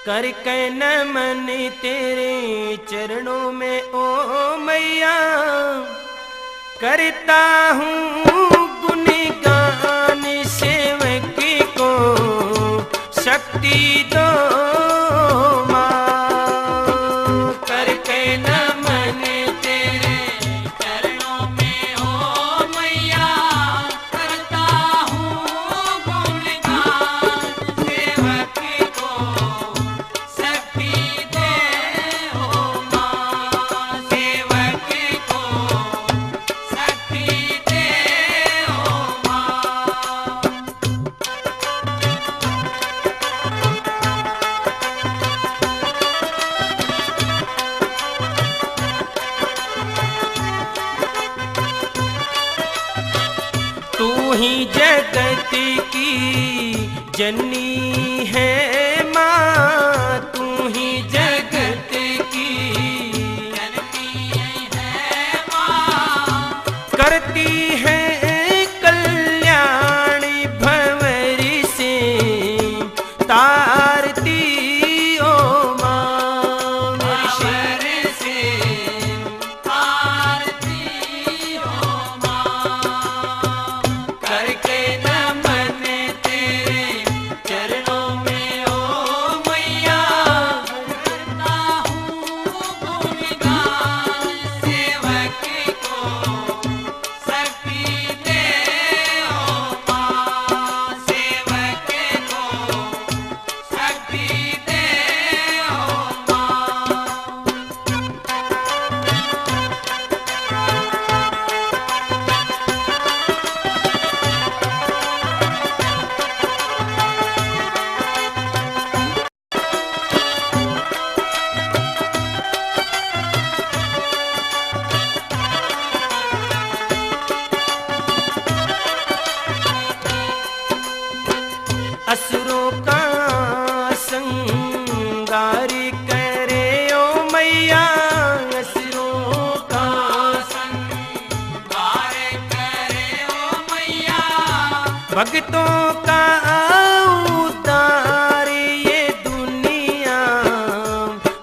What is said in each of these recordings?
करके नमन तेरे चरणों में ओ मैया, करता हूँ गुणगान सेवक को शक्ति दो माँ। करके नमन तेरे चरणों में ओ मैया, करता हूँ गुणगान सेवक को शक्ति दे ओ माँ। सेवक को शक्ति दे ओ माँ। तू ही जगत की जननी है माँ, तू ही जगत की जननी है माँ। करती है कल्याण भंवर से तारती ओ माँ। भंवर से तारती ओ माँ। करके नमन तेरे चरणों में ओ मैया, करता हूँ गुणगान सेवक को शक्ति दे ओ माँ। सेवक को शक्ति दे ओ माँ। असुरों का संगार करे ओ मैया, असुरों का संगार करे ओ मैया। भक्तों का उद्धार ये दुनिया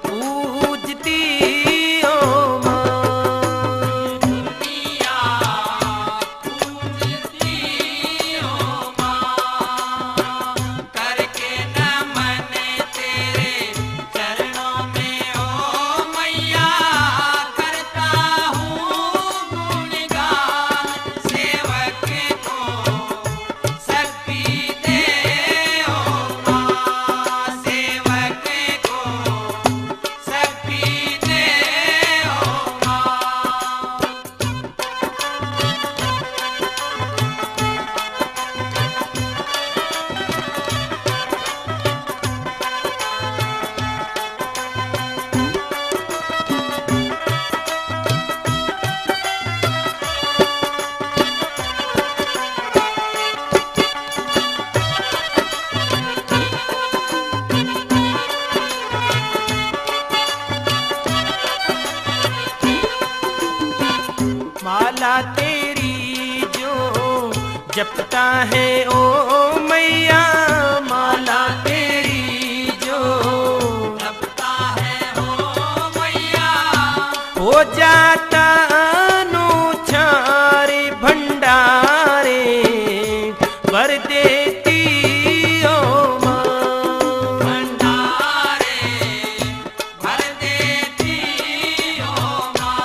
पूजती ओ माँ। दुनिया पूजती ओ माँ। करके नमन तेरे चरणों में ओ मैया, करता हूँ गुणगान सेवक को शक्ति दे ओ माँ। सेवक को शक्ति दे ओ माँ। माला तेरी जो जपता है ओ मैया, माला तेरी जो जपता है ओ मैया। हो जाता अनुचार भंडारे भर देती ओ माँ। भंडारे भर देती ओ माँ।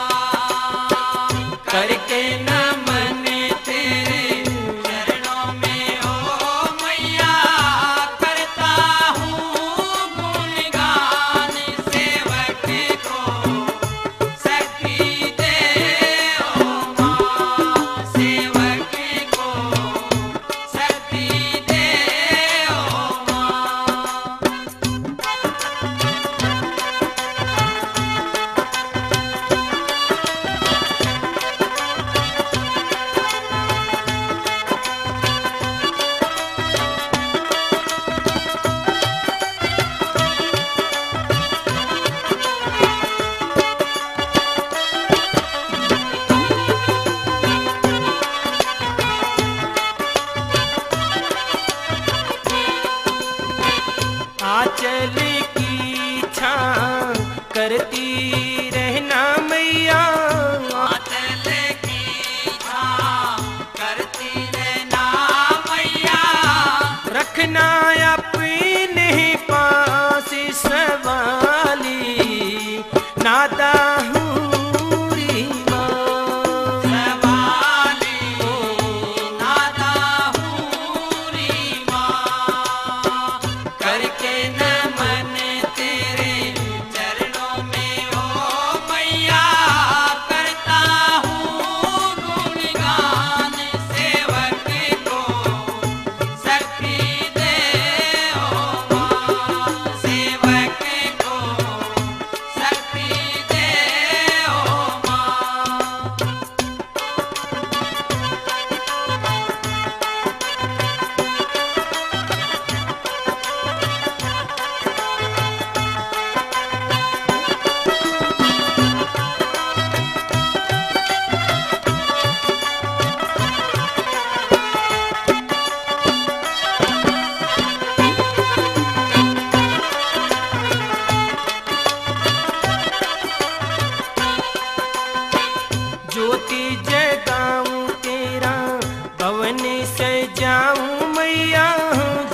करके नमन तेरे चरणों में ओ मैया, करता हूँ गुणगान सेवक को शक्ति दे मातल की छां करती रहना मैया, मातल की छां करती रहना मैया, रखना अपने पास सवाली नादा हूरी माँ, सवाली नादा हूरी माँ, करके नमन तेरे चरणों में ओ मैया, करता हूँ गुणगान सेवक को शक्ति दे ओ माँ, सेवक को शक्ति दे ओ माँ। ज्योति जगाऊं तेरा भवन सजाऊं मैया,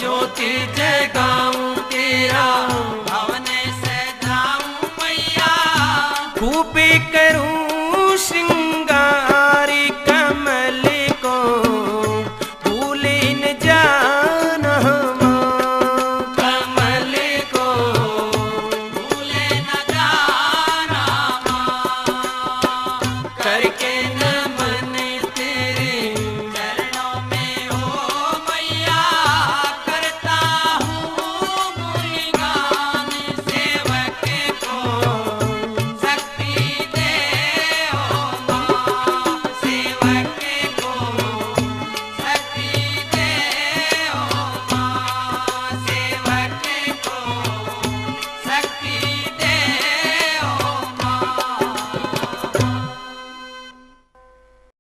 ज्योति जगाऊं तेरा भवन सजाऊं मैया, खूब करूं